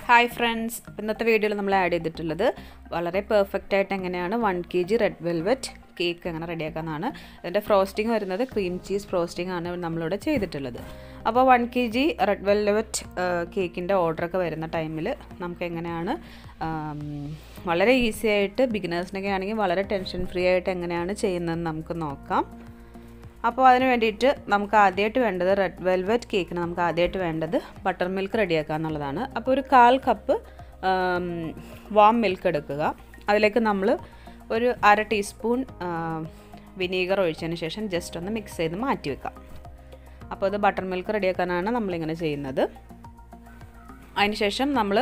Hi friends, ഇന്നത്തെ വീഡിയോയിൽ നമ്മൾ ആഡ് ചെയ്തിട്ടുള്ളത് വളരെ പെർഫെക്റ്റ് ആയിട്ട് എങ്ങനെയാണ് 1 kg റെഡ് വെൽവെറ്റ് കേക്ക് എങ്ങനെ റെഡിയാക്കാനാണ്. ഇതിന്റെ ഫ്രോസ്റ്റിംഗ് വരുന്നത് ക്രീം ചീസ് ഫ്രോസ്റ്റിംഗ് ആണ് നമ്മളിവിടെ ചെയ്തിട്ടുള്ളത്. അപ്പോൾ 1 kg റെഡ് വെൽവെറ്റ് കേക്കിന്റെ ഓർഡർ ഒക്കെ വരുന്ന ടൈമിൽ നമുക്ക് എങ്ങനെയാണ് വളരെ ഈസി ആയിട്ട് ബിഗിനേഴ്സിനൊക്കെ ആണെങ്കിൽ വളരെ ടെൻഷൻ ഫ്രീ ആയിട്ട് എങ്ങനെയാണ് ചെയ്യുന്നതെന്ന് നമുക്ക് നോക്കാം. അപ്പോൾ അതിന് വേണ്ടിയിട്ട് നമുക്ക് ആദ്യമായിട്ട് വേണ്ടത് റെഡ് വെൽവെറ്റ് കേക്കിന് നമുക്ക് ആദ്യമായിട്ട് വേണ്ടത് ബട്ടർ മിൽക്ക് റെഡിയാക്കുക എന്നുള്ളതാണ്. അപ്പോൾ ഒരു 1/4 കപ്പ് വാം മിൽക്ക് എടുക്കുക. അതിലേക്ക് നമ്മൾ ഒരു 1/2 ടീസ്പൂൺ വിനീഗർ ഒഴിച്ചതിന് ശേഷം ജസ്റ്റ് ഒന്ന് മിക്സ് ചെയ്ത് മാറ്റി വെക്കാം. അപ്പോൾ അത് ബട്ടർ മിൽക്ക് റെഡിയാക്കാനാണ് നമ്മളിങ്ങനെ ചെയ്യുന്നത്. അതിനുശേഷം നമ്മൾ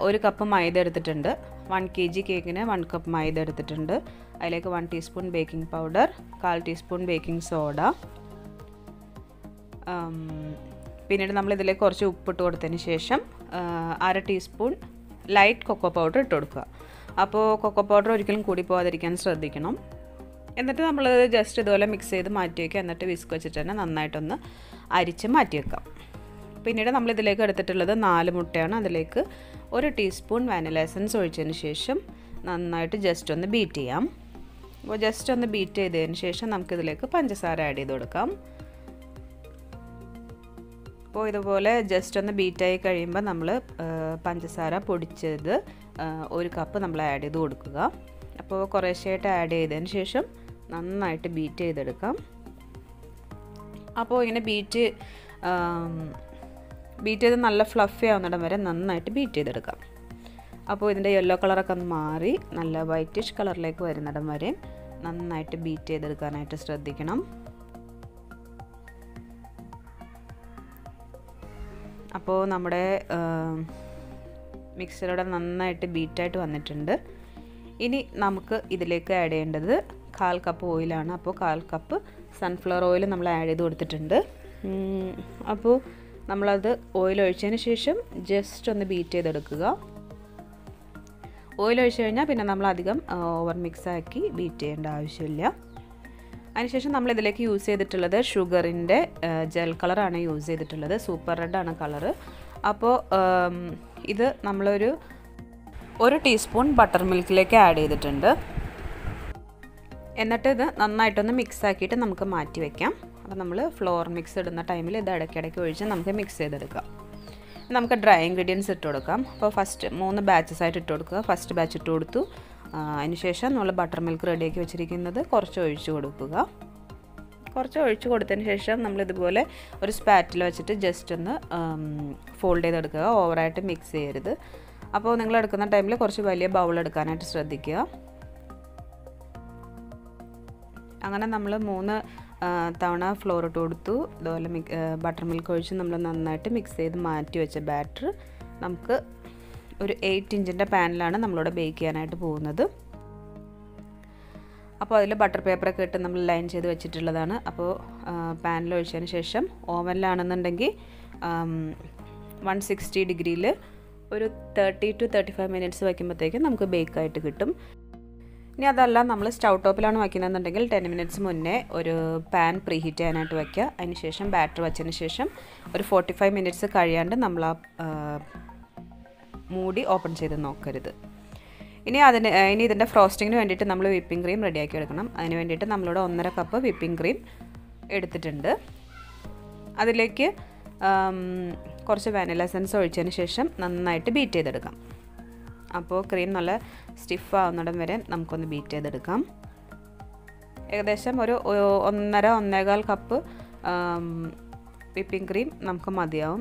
1 കപ്പ് മൈദ എടുത്തിട്ടുണ്ട്. 1 kg കേക്കിന് 1 കപ്പ് മൈദ എടുത്തിട്ടുണ്ട്. അതിലേക്ക് 1 teaspoon baking powder, 1/4 teaspoon baking soda, പിന്നീട് നമ്മൾ ഇതിലേക്ക് കുറച്ച് ഉപ്പിട്ട് കൊടുത്തതിന് ശേഷം 1/2 ടീസ്പൂൺ ലൈറ്റ് കൊക്കോ പൗഡർ ഇട്ട് കൊടുക്കുക. അപ്പോൾ കൊക്കോ പൗഡർ ഒരിക്കലും കൂടി പോകാതിരിക്കാൻ ശ്രദ്ധിക്കണം. എന്നിട്ട് നമ്മൾ ജസ്റ്റ് ഇതുപോലെ മിക്സ് ചെയ്ത് മാറ്റി വയ്ക്കുക. എന്നിട്ട് വിസ്ക് വെച്ചിട്ട് തന്നെ നന്നായിട്ടൊന്ന് അരിച്ച് മാറ്റി വെക്കാം. പിന്നീട് നമ്മൾ ഇതിലേക്ക് എടുത്തിട്ടുള്ളത് 4 മുട്ടയാണ്. അതിലേക്ക് 1 ടീസ്പൂൺ വാനില എസൻസ് ഒഴിച്ചതിന് ശേഷം നന്നായിട്ട് ജസ്റ്റ് ഒന്ന് ബീറ്റ് ചെയ്യാം. അപ്പോൾ ജസ്റ്റ് ഒന്ന് ബീറ്റ് ചെയ്തതിന് ശേഷം നമുക്കിതിലേക്ക് പഞ്ചസാര ആഡ് ചെയ്ത് കൊടുക്കാം. അപ്പോൾ ഇതുപോലെ ജസ്റ്റ് ഒന്ന് ബീറ്റായി കഴിയുമ്പോൾ നമ്മൾ പഞ്ചസാര പൊടിച്ചത് 1 കപ്പ് നമ്മൾ ആഡ് ചെയ്ത് കൊടുക്കുക. അപ്പോൾ കുറേശ്ശായിട്ട് ആഡ് ചെയ്തതിന് ശേഷം നന്നായിട്ട് ബീറ്റ് ചെയ്തെടുക്കാം. അപ്പോൾ ഇങ്ങനെ ബീറ്റ് ചെയ്ത് നല്ല ഫ്ലഫി ആവുന്നിടം വരെ നന്നായിട്ട് ബീറ്റ് ചെയ്തെടുക്കാം. അപ്പോൾ ഇതിൻ്റെ യെല്ലോ കളറൊക്കെ ഒന്ന് മാറി നല്ല വൈറ്റിഷ് കളറിലേക്ക് വരുന്നിടം വരെ നന്നായിട്ട് ബീറ്റ് ചെയ്തെടുക്കാനായിട്ട് ശ്രദ്ധിക്കണം. അപ്പോൾ നമ്മുടെ മിക്സറിലൂടെ നന്നായിട്ട് ബീറ്റായിട്ട് വന്നിട്ടുണ്ട്. ഇനി നമുക്ക് ഇതിലേക്ക് ആഡ് ചെയ്യേണ്ടത് 1/4 കപ്പ് ഓയിലാണ്. അപ്പോൾ 1/4 കപ്പ് സൺഫ്ലവർ ഓയിൽ നമ്മൾ ആഡ് ചെയ്ത് കൊടുത്തിട്ടുണ്ട്. അപ്പോൾ നമ്മളത് ഓയിൽ ഒഴിച്ചതിന് ശേഷം ജസ്റ്റ് ഒന്ന് ബീറ്റ് ചെയ്തെടുക്കുക. ഓയിൽ ഒഴിച്ച് കഴിഞ്ഞാൽ പിന്നെ നമ്മൾ അധികം ഓവർ മിക്സ് ആക്കി ബീറ്റ് ചെയ്യേണ്ട ആവശ്യമില്ല. അതിനുശേഷം നമ്മൾ ഇതിലേക്ക് യൂസ് ചെയ്തിട്ടുള്ളത് ഷുഗറിൻ്റെ ജെൽ കളറാണ് യൂസ് ചെയ്തിട്ടുള്ളത്. സൂപ്പർ റെഡാണ് കളറ്. അപ്പോൾ ഇത് നമ്മളൊരു 1 ടീസ്പൂൺ ബട്ടർ മിൽക്കിലേക്ക് ആഡ് ചെയ്തിട്ടുണ്ട്. എന്നിട്ട് ഇത് നന്നായിട്ടൊന്ന് മിക്സ് ആക്കിയിട്ട് നമുക്ക് മാറ്റി വയ്ക്കാം. അപ്പോൾ നമ്മൾ ഫ്ലോർ മിക്സ് ഇടുന്ന ടൈമിൽ ഇത് ഇടയ്ക്കിടയ്ക്ക് ഒഴിച്ച് നമുക്ക് മിക്സ് ചെയ്തെടുക്കാം. നമുക്ക് ഡ്രൈ ഇൻഗ്രീഡിയൻസ് ഇട്ട് കൊടുക്കാം. അപ്പോൾ ഫസ്റ്റ് 3 ബാച്ചസ് ആയിട്ട് ഇട്ട് കൊടുക്കുക. ഫസ്റ്റ് ബാച്ച് ഇട്ട് കൊടുത്തു. അതിനുശേഷം നമ്മൾ ബട്ടർ മിൽക്ക് റെഡിയാക്കി വെച്ചിരിക്കുന്നത് കുറച്ച് ഒഴിച്ച് കൊടുക്കുക. കുറച്ച് ഒഴിച്ച് കൊടുത്തതിന് ശേഷം നമ്മളിതുപോലെ ഒരു സ്പാറ്റിൽ വെച്ചിട്ട് ജസ്റ്റ് ഒന്ന് ഫോൾഡ് ചെയ്തെടുക്കുക. ഓവറായിട്ട് മിക്സ് ചെയ്യരുത്. അപ്പോൾ നിങ്ങൾ എടുക്കുന്ന ടൈമിൽ കുറച്ച് വലിയ ബൗൾ എടുക്കാനായിട്ട് ശ്രദ്ധിക്കുക. അങ്ങനെ നമ്മൾ 3 തവണ ഫ്ലോർ ഇട്ട് കൊടുത്തു. അതുപോലെ ബട്ടർ മിൽക്ക് ഒഴിച്ച് നമ്മൾ നന്നായിട്ട് മിക്സ് ചെയ്ത് മാറ്റി വെച്ച ബാറ്റർ നമുക്ക് ഒരു 8 ഇഞ്ചിൻ്റെ പാനിലാണ് നമ്മളിവിടെ ബേക്ക് ചെയ്യാനായിട്ട് പോകുന്നത്. അപ്പോൾ അതിൽ ബട്ടർ പേപ്പറൊക്കെ ഇട്ട് നമ്മൾ ലൈൻ ചെയ്ത് വെച്ചിട്ടുള്ളതാണ്. അപ്പോൾ പാനിൽ ഒഴിച്ചതിന് ശേഷം ഓവനിലാണെന്നുണ്ടെങ്കിൽ 160 ഡിഗ്രിയിൽ ഒരു 30 to 35 മിനിറ്റ്സ് വയ്ക്കുമ്പോഴത്തേക്കും നമുക്ക് ബേക്കായിട്ട് കിട്ടും. ഇനി അതല്ല നമ്മൾ സ്റ്റൗ ടോപ്പിലാണ് വയ്ക്കുന്നതെന്നുണ്ടെങ്കിൽ 10 മിനിറ്റ്സ് മുന്നേ ഒരു പാൻ പ്രീ ഹീറ്റ് ചെയ്യാനായിട്ട് വയ്ക്കുക. അതിന് ശേഷം ബാറ്റർ വെച്ചതിന് ശേഷം ഒരു 45 മിനിറ്റ്സ് കഴിയാണ്ട് നമ്മൾ ആ മൂടി ഓപ്പൺ ചെയ്ത് നോക്കരുത്. ഇനി ഇതിൻ്റെ ഫ്രോസ്റ്റിങ്ങിന് വേണ്ടിയിട്ട് നമ്മൾ വിപ്പിംഗ് ക്രീം റെഡിയാക്കി എടുക്കണം. അതിന് വേണ്ടിയിട്ട് നമ്മളിവിടെ 1.5 കപ്പ് വിപ്പിംഗ് ക്രീം എടുത്തിട്ടുണ്ട്. അതിലേക്ക് കുറച്ച് വാനില എസൻസ് ഒഴിച്ചതിന് ശേഷം നന്നായിട്ട് ബീറ്റ് ചെയ്തെടുക്കാം. അപ്പോൾ ക്രീം നല്ല സ്റ്റിഫ് ആവുന്നിടം വരെ നമുക്കൊന്ന് ബീറ്റ് ചെയ്തെടുക്കാം. ഏകദേശം ഒരു 1.5 കപ്പ് വിപ്പിംഗ് ക്രീം നമുക്ക് മതിയാവും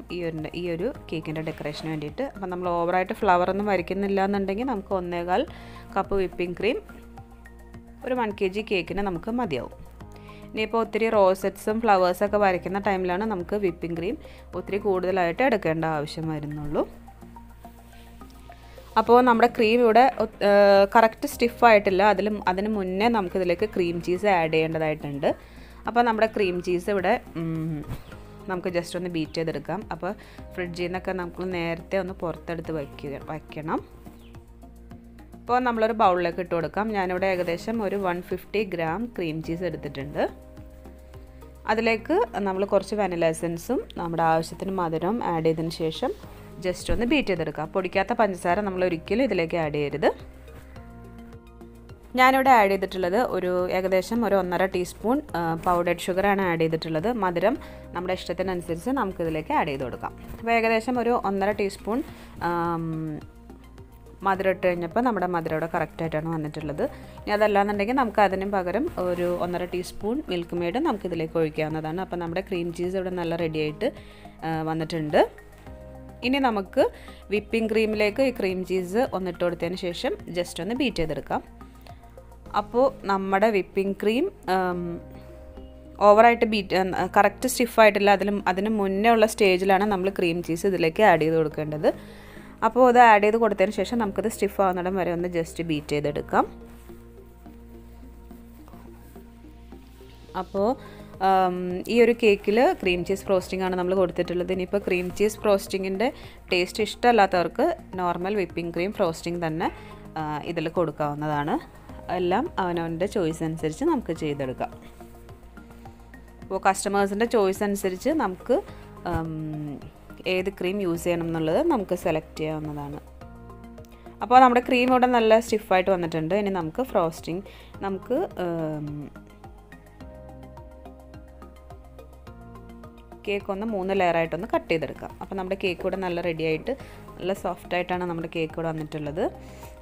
ഈ ഒരു കേക്കിൻ്റെ ഡെക്കറേഷന് വേണ്ടിയിട്ട്. അപ്പോൾ നമ്മൾ ഓവറായിട്ട് ഫ്ലവറൊന്നും വരയ്ക്കുന്നില്ല എന്നുണ്ടെങ്കിൽ നമുക്ക് 1.25 കപ്പ് വിപ്പിംഗ് ക്രീം ഒരു 1 kg കേക്കിന് നമുക്ക് മതിയാവും. ഇനിയിപ്പോൾ ഒത്തിരി റോസറ്റ്സും ഫ്ലവേഴ്സൊക്കെ വരയ്ക്കുന്ന ടൈമിലാണ് നമുക്ക് വിപ്പിംഗ് ക്രീം ഒത്തിരി കൂടുതലായിട്ട് എടുക്കേണ്ട ആവശ്യം വരുന്നുള്ളൂ. അപ്പോൾ നമ്മുടെ ക്രീം ഇവിടെ കറക്റ്റ് സ്റ്റിഫായിട്ടില്ല. അതിന് മുന്നേ നമുക്കിതിലേക്ക് ക്രീം ചീസ് ആഡ് ചെയ്യേണ്ടതായിട്ടുണ്ട്. അപ്പോൾ നമ്മുടെ ക്രീം ചീസ് ഇവിടെ നമുക്ക് ജസ്റ്റ് ഒന്ന് ബീറ്റ് ചെയ്തെടുക്കാം. അപ്പോൾ ഫ്രിഡ്ജിൽ നിന്നൊക്കെ നമുക്ക് നേരത്തെ ഒന്ന് പുറത്തെടുത്ത് വയ്ക്കണം. അപ്പോൾ നമ്മളൊരു ബൗളിലേക്ക് ഇട്ട് കൊടുക്കാം. ഞാനിവിടെ ഏകദേശം ഒരു 150 ഗ്രാം ക്രീം ചീസ് എടുത്തിട്ടുണ്ട്. അതിലേക്ക് നമ്മൾ കുറച്ച് വാനില എസൻസും നമ്മുടെ ആവശ്യത്തിന് മധുരം ആഡ് ചെയ്തതിന് ശേഷം ജസ്റ്റ് ഒന്ന് ബീറ്റ് ചെയ്തെടുക്കുക. പൊടിക്കാത്ത പഞ്ചസാര നമ്മൾ ഒരിക്കലും ഇതിലേക്ക് ആഡ് ചെയ്യരുത്. ഞാനിവിടെ ആഡ് ചെയ്തിട്ടുള്ളത് ഏകദേശം 1.5 ടീസ്പൂൺ പൗഡർഡ് ഷുഗറാണ് ആഡ് ചെയ്തിട്ടുള്ളത്. മധുരം നമ്മുടെ ഇഷ്ടത്തിനനുസരിച്ച് നമുക്കിതിലേക്ക് ആഡ് ചെയ്ത് കൊടുക്കാം. അപ്പോൾ ഏകദേശം 1.5 ടീസ്പൂൺ മധുരം ഇട്ട് കഴിഞ്ഞപ്പോൾ നമ്മുടെ മധുരം ഇവിടെ കറക്റ്റായിട്ടാണ് വന്നിട്ടുള്ളത്. ഇനി അതല്ലാന്നുണ്ടെങ്കിൽ നമുക്ക് അതിന് പകരം 1.5 ടീസ്പൂൺ മിൽക്ക് മെയ്ഡ് നമുക്കിതിലേക്ക് ഒഴിക്കാവുന്നതാണ്. അപ്പോൾ നമ്മുടെ ക്രീം ചീസ് ഇവിടെ നല്ല റെഡിയായിട്ട് വന്നിട്ടുണ്ട്. ഇനി നമുക്ക് വിപ്പിംഗ് ക്രീമിലേക്ക് ഈ ക്രീം ചീസ് ഒന്നിട്ട് കൊടുത്തതിന് ശേഷം ജസ്റ്റ് ഒന്ന് ബീറ്റ് ചെയ്തെടുക്കാം. അപ്പോൾ നമ്മുടെ വിപ്പിംഗ് ക്രീം ഓവറായിട്ട് കറക്റ്റ് സ്റ്റിഫായിട്ടില്ല. അതിന് മുന്നേ ഉള്ള സ്റ്റേജിലാണ് നമ്മൾ ക്രീം ചീസ് ഇതിലേക്ക് ആഡ് ചെയ്ത് കൊടുക്കേണ്ടത്. അപ്പോൾ അത് ആഡ് ചെയ്ത് കൊടുത്തതിന് ശേഷം നമുക്കത് സ്റ്റിഫ് ആവുന്നിടം വരെ ഒന്ന് ജസ്റ്റ് ബീറ്റ് ചെയ്തെടുക്കാം. അപ്പോൾ ഈ ഒരു കേക്കിൽ ക്രീം ചീസ് ഫ്രോസ്റ്റിംഗ് ആണ് നമ്മൾ കൊടുത്തിട്ടുള്ളത്. ഇനിയിപ്പോൾ ക്രീം ചീസ് ഫ്രോസ്റ്റിങ്ങിൻ്റെ ടേസ്റ്റ് ഇഷ്ടമല്ലാത്തവർക്ക് നോർമൽ വിപ്പിംഗ് ക്രീം ഫ്രോസ്റ്റിംഗ് തന്നെ ഇതിൽ കൊടുക്കാവുന്നതാണ്. എല്ലാം അവനവൻ്റെ ചോയ്സ് അനുസരിച്ച് നമുക്ക് ചെയ്തെടുക്കാം. അപ്പോൾ കസ്റ്റമേഴ്സിൻ്റെ ചോയ്സ് അനുസരിച്ച് നമുക്ക് ഏത് ക്രീം യൂസ് ചെയ്യണം എന്നുള്ളത് നമുക്ക് സെലക്ട് ചെയ്യാവുന്നതാണ്. അപ്പോൾ നമ്മുടെ ക്രീം ഇവിടെ നല്ല സ്റ്റിഫായിട്ട് വന്നിട്ടുണ്ട്. ഇനി നമുക്ക് ഫ്രോസ്റ്റിംഗ് കേക്ക് ഒന്ന് 3 ലെയറായിട്ടൊന്ന് കട്ട് ചെയ്തെടുക്കാം. അപ്പോൾ നമ്മുടെ കേക്ക് ഇവിടെ നല്ല റെഡിയായിട്ട് നല്ല സോഫ്റ്റായിട്ടാണ് നമ്മുടെ കേക്ക് ഇവിടെ വന്നിട്ടുള്ളത്.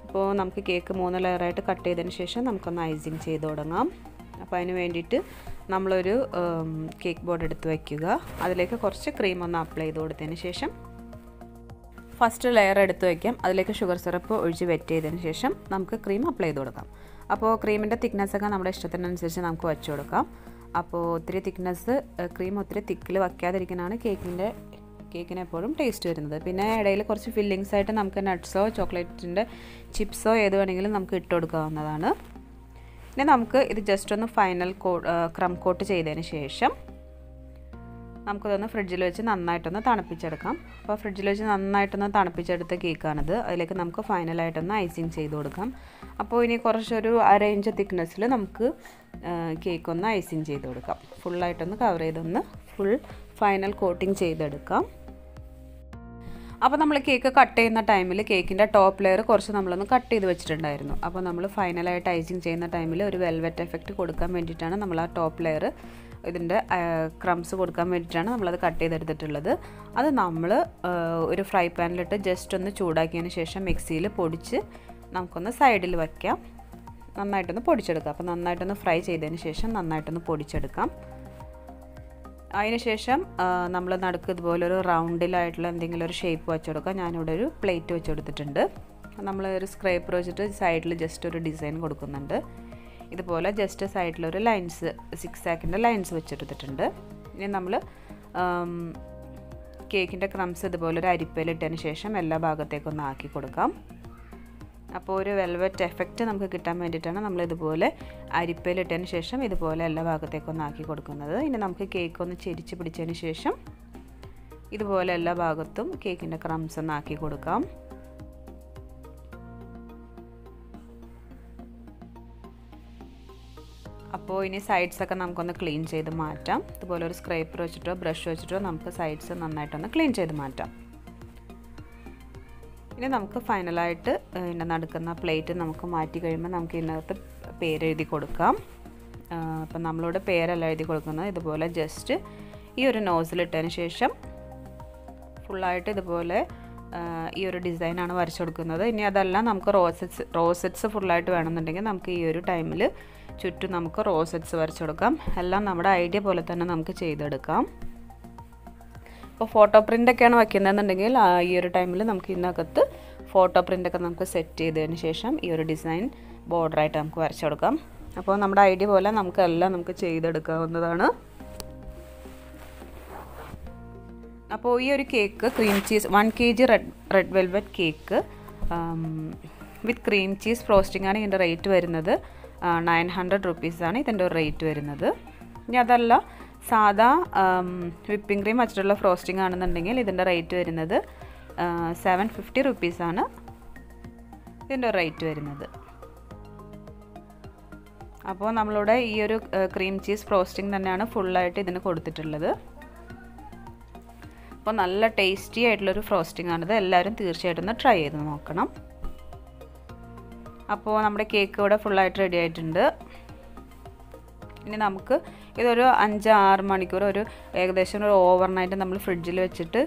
അപ്പോൾ നമുക്ക് കേക്ക് 3 ലെയറായിട്ട് കട്ട് ചെയ്തതിന് ശേഷം നമുക്കൊന്ന് ഐസിങ് ചെയ്ത് തുടങ്ങാം. അപ്പോൾ അതിന് വേണ്ടിയിട്ട് നമ്മളൊരു കേക്ക് ബോർഡ് എടുത്ത് വയ്ക്കുക. അതിലേക്ക് കുറച്ച് ക്രീം ഒന്ന് അപ്ലൈ ചെയ്ത് കൊടുത്തതിന് ശേഷം ഫസ്റ്റ് ലെയർ എടുത്ത് വയ്ക്കാം. അതിലേക്ക് ഷുഗർ സിറപ്പ് ഒഴിച്ച് വെറ്റ് ചെയ്തതിന് ശേഷം നമുക്ക് ക്രീം അപ്ലൈ ചെയ്ത് കൊടുക്കാം. അപ്പോൾ ക്രീമിൻ്റെ തിക്നെസ്സൊക്കെ നമ്മുടെ ഇഷ്ടത്തിനനുസരിച്ച് നമുക്ക് വെച്ച് കൊടുക്കാം. അപ്പോൾ ഒത്തിരി ക്രീം ഒത്തിരി തിക്കിൽ വയ്ക്കാതിരിക്കാനാണ് കേക്കിന് എപ്പോഴും ടേസ്റ്റ് വരുന്നത്. പിന്നെ ഇടയിൽ കുറച്ച് ഫില്ലിങ്സ് ആയിട്ട് നമുക്ക് നട്ട്സോ ചോക്ലേറ്റിൻ്റെ ചിപ്സോ ഏത് വേണമെങ്കിലും നമുക്ക് ഇട്ട് കൊടുക്കാവുന്നതാണ്. ഇനി നമുക്ക് ഇത് ജസ്റ്റ് ഒന്ന് ഫൈനൽ ക്രം കോട്ട് ചെയ്തതിന് ശേഷം നമുക്കിതൊന്ന് ഫ്രിഡ്ജിൽ വെച്ച് നന്നായിട്ടൊന്ന് തണുപ്പിച്ചെടുക്കാം. അപ്പോൾ ഫ്രിഡ്ജിൽ വെച്ച് നന്നായിട്ടൊന്ന് തണുപ്പിച്ചെടുത്ത കേക്കാണിത്. അതിലേക്ക് നമുക്ക് ഫൈനലായിട്ടൊന്ന് ഐസിങ് ചെയ്ത് കൊടുക്കാം. അപ്പോൾ ഇനി കുറച്ചൊരു 1/2 ഇഞ്ച് തിക്നെസ്സിൽ നമുക്ക് കേക്കൊന്ന് ഐസിങ് ചെയ്ത് കൊടുക്കാം. ഫുള്ളായിട്ടൊന്ന് കവർ ചെയ്തൊന്ന് ഫുൾ ഫൈനൽ കോട്ടിങ് ചെയ്തെടുക്കാം. അപ്പോൾ നമ്മൾ കേക്ക് കട്ട് ചെയ്യുന്ന ടൈമിൽ കേക്കിൻ്റെ ടോപ്പ് ലെയർ കുറച്ച് നമ്മളൊന്ന് കട്ട് ചെയ്ത് വെച്ചിട്ടുണ്ടായിരുന്നു. അപ്പോൾ നമ്മൾ ഫൈനലായിട്ട് ഐസിങ് ചെയ്യുന്ന ടൈമിൽ ഒരു വെൽവെറ്റ് എഫക്റ്റ് കൊടുക്കാൻ വേണ്ടിയിട്ടാണ് നമ്മൾ ആ ടോപ്പ് ലെയർ ഇതിൻ്റെ ക്രംസ് കൊടുക്കാൻ വേണ്ടിയിട്ടാണ് നമ്മളത് കട്ട് ചെയ്തെടുത്തിട്ടുള്ളത്. അത് നമ്മൾ ഒരു ഫ്രൈ പാനിലിട്ട് ജസ്റ്റ് ഒന്ന് ചൂടാക്കിയതിന് ശേഷം മിക്സിയിൽ പൊടിച്ച് നമുക്കൊന്ന് സൈഡിൽ വയ്ക്കാം. നന്നായിട്ടൊന്ന് പൊടിച്ചെടുക്കാം. അപ്പോൾ നന്നായിട്ടൊന്ന് ഫ്രൈ ചെയ്തതിന് ശേഷം നന്നായിട്ടൊന്ന് പൊടിച്ചെടുക്കാം. അതിനുശേഷം നമ്മൾ നടുക്ക് ഇതുപോലൊരു റൗണ്ടിലായിട്ടുള്ള എന്തെങ്കിലും ഒരു ഷേപ്പ് വെച്ച് കൊടുക്കാം. ഞാനിവിടെ ഒരു പ്ലേറ്റ് വെച്ച് കൊടുത്തിട്ടുണ്ട്. നമ്മൾ ഒരു സ്ക്രേപ്പർ വെച്ചിട്ട് സൈഡിൽ ജസ്റ്റ് ഒരു ഡിസൈൻ കൊടുക്കുന്നുണ്ട്. ഇതുപോലെ ജസ്റ്റ് സൈഡിലൊരു ലൈൻസ് 6 ആക്കിൻ്റെ ലൈൻസ് വെച്ചെടുത്തിട്ടുണ്ട്. ഇനി നമ്മൾ കേക്കിൻ്റെ ക്രംസ് ഇതുപോലെ ഒരു അരിപ്പയിലിട്ടതിന് ശേഷം എല്ലാ ഭാഗത്തേക്കൊന്ന് ആക്കി കൊടുക്കാം. അപ്പോൾ ഒരു വെൽവെറ്റ് എഫക്റ്റ് നമുക്ക് കിട്ടാൻ വേണ്ടിയിട്ടാണ് നമ്മളിതുപോലെ അരിപ്പയിലിട്ടതിന് ശേഷം ഇതുപോലെ എല്ലാ ഭാഗത്തേക്കൊന്ന് ആക്കി കൊടുക്കുന്നത്. ഇനി നമുക്ക് കേക്ക് ഒന്ന് ചെരിച്ച് പിടിച്ചതിന് ശേഷം ഇതുപോലെ എല്ലാ ഭാഗത്തും കേക്കിൻ്റെ ക്രംസ് ഒന്ന് ആക്കി കൊടുക്കാം. അപ്പോൾ ഇനി സൈഡ്സൊക്കെ നമുക്കൊന്ന് ക്ലീൻ ചെയ്ത് മാറ്റാം. ഇതുപോലെ ഒരു സ്ക്രേപ്പർ വെച്ചിട്ടോ ബ്രഷ് വെച്ചിട്ടോ നമുക്ക് സൈഡ്സ് നന്നായിട്ടൊന്ന് ക്ലീൻ ചെയ്ത് മാറ്റാം. ഇനി നമുക്ക് ഫൈനലായിട്ട് ഇതിൻ്റെ നടുക്കുന്ന പ്ലേറ്റ് നമുക്ക് മാറ്റി കഴിയുമ്പോൾ നമുക്ക് ഇതിനകത്ത് പേരെഴുതി കൊടുക്കാം. അപ്പം നമ്മളിവിടെ പേരല്ല എഴുതി കൊടുക്കുന്നത്. ഇതുപോലെ ജസ്റ്റ് ഈ ഒരു നോസിലിട്ടതിന് ശേഷം ഫുള്ളായിട്ട് ഇതുപോലെ ഈ ഒരു ഡിസൈനാണ് വരച്ചു കൊടുക്കുന്നത്. ഇനി അതല്ല നമുക്ക് റോസെറ്റ്സ് ഫുള്ളായിട്ട് വേണമെന്നുണ്ടെങ്കിൽ നമുക്ക് ഈ ഒരു ടൈമിൽ ചുറ്റും നമുക്ക് റോസെറ്റ്സ് വരച്ചു കൊടുക്കാം. എല്ലാം നമ്മുടെ ഐഡിയ പോലെ തന്നെ നമുക്ക് ചെയ്തെടുക്കാം. അപ്പോൾ ഫോട്ടോ പ്രിൻ്റൊക്കെയാണ് വയ്ക്കുന്നതെന്നുണ്ടെങ്കിൽ ഈ ഒരു ടൈമിൽ നമുക്ക് ഇതിനകത്ത് ഫോട്ടോ പ്രിൻ്റൊക്കെ നമുക്ക് സെറ്റ് ചെയ്തതിന് ശേഷം ഈ ഒരു ഡിസൈൻ ബോർഡറായിട്ട് നമുക്ക് വരച്ചു കൊടുക്കാം. അപ്പോൾ നമ്മുടെ ഐഡിയ പോലെ നമുക്കെല്ലാം നമുക്ക് ചെയ്തെടുക്കാവുന്നതാണ്. അപ്പോൾ ഈ ഒരു cake cream cheese 1 kg red velvet cake വിത്ത് ക്രീം ചീസ് ഫ്രോസ്റ്റിംഗ് ആണ് ഇതിൻ്റെ റേറ്റ് വരുന്നത്. 900 റുപ്പീസാണ് ഇതിൻ്റെ ഒരു റേറ്റ് വരുന്നത്. ഇനി അതല്ല സാധാ വിപ്പിംഗ് ക്രീം വെച്ചിട്ടുള്ള ഫ്രോസ്റ്റിംഗ് ആണെന്നുണ്ടെങ്കിൽ ഇതിൻ്റെ റേറ്റ് വരുന്നത് 750 റുപ്പീസാണ് ഇതിൻ്റെ റേറ്റ് വരുന്നത്. അപ്പോൾ നമ്മളിവിടെ ഈ ഒരു ക്രീം ചീസ് ഫ്രോസ്റ്റിംഗ് തന്നെയാണ് ഫുള്ളായിട്ട് ഇതിന് കൊടുത്തിട്ടുള്ളത്. അപ്പോൾ നല്ല ടേസ്റ്റി ആയിട്ടുള്ളൊരു ഫ്രോസ്റ്റിംഗ് ആണിത്. എല്ലാവരും തീർച്ചയായിട്ടും ഒന്ന് ട്രൈ ചെയ്ത് നോക്കണം. അപ്പോൾ നമ്മുടെ കേക്ക് ഇവിടെ ഫുള്ളായിട്ട് റെഡി ആയിട്ടുണ്ട്. ഇനി നമുക്ക് ഇതൊരു 5-6 മണിക്കൂർ ഏകദേശം ഒരു ഓവർനൈറ്റ് നമ്മൾ ഫ്രിഡ്ജിൽ വെച്ചിട്ട്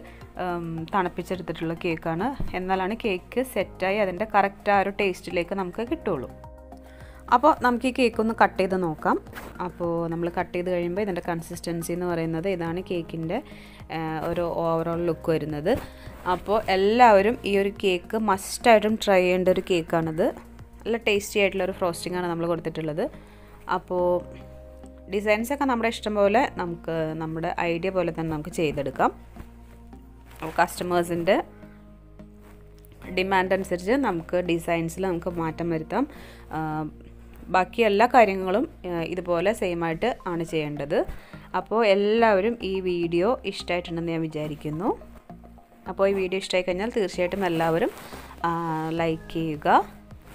തണുപ്പിച്ചെടുത്തിട്ടുള്ള കേക്കാണ്. എന്നാലാണ് കേക്ക് സെറ്റായി അതിൻ്റെ കറക്റ്റ് ആ ഒരു ടേസ്റ്റിലേക്ക് നമുക്ക് കിട്ടുള്ളൂ. അപ്പോൾ നമുക്ക് ഈ കേക്ക് ഒന്ന് കട്ട് ചെയ്ത് നോക്കാം. അപ്പോൾ നമ്മൾ കട്ട് ചെയ്ത് കഴിയുമ്പോൾ ഇതിൻ്റെ കൺസിസ്റ്റൻസി എന്ന് പറയുന്നത് ഇതാണ് കേക്കിൻ്റെ ഒരു ഓവറോൾ ലുക്ക് വരുന്നത്. അപ്പോൾ എല്ലാവരും ഈ ഒരു കേക്ക് മസ്റ്റായിട്ടും ട്രൈ ചെയ്യേണ്ട ഒരു കേക്കാണിത്. നല്ല ടേസ്റ്റി ആയിട്ടുള്ളൊരു ഫ്രോസ്റ്റിംഗാണ് നമ്മൾ കൊടുത്തിട്ടുള്ളത്. അപ്പോൾ ഡിസൈൻസൊക്കെ നമ്മുടെ ഇഷ്ടം പോലെ നമുക്ക് നമ്മുടെ ഐഡിയ പോലെ തന്നെ നമുക്ക് ചെയ്തെടുക്കാം. അപ്പോൾ കസ്റ്റമേഴ്സിൻ്റെ ഡിമാൻഡ് അനുസരിച്ച് നമുക്ക് ഡിസൈൻസിൽ നമുക്ക് മാറ്റം വരുത്താം. ബാക്കി എല്ലാ കാര്യങ്ങളും ഇതുപോലെ സെയിമായിട്ട് ആണ് ചെയ്യേണ്ടത്. അപ്പോൾ എല്ലാവരും ഈ വീഡിയോ ഇഷ്ടമായിട്ടുണ്ടെന്ന് ഞാൻ വിചാരിക്കുന്നു. അപ്പോൾ ഈ വീഡിയോ ഇഷ്ടമായി കഴിഞ്ഞാൽ തീർച്ചയായിട്ടും എല്ലാവരും ലൈക്ക് ചെയ്യുക.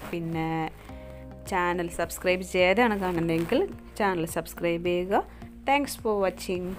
പിന്നെ ചാനൽ സബ്സ്ക്രൈബ് ചെയ്യാതെയാണ് കാണുന്നതെങ്കിൽ ചാനൽ സബ്സ്ക്രൈബ് ചെയ്യുക. Thanks for watching.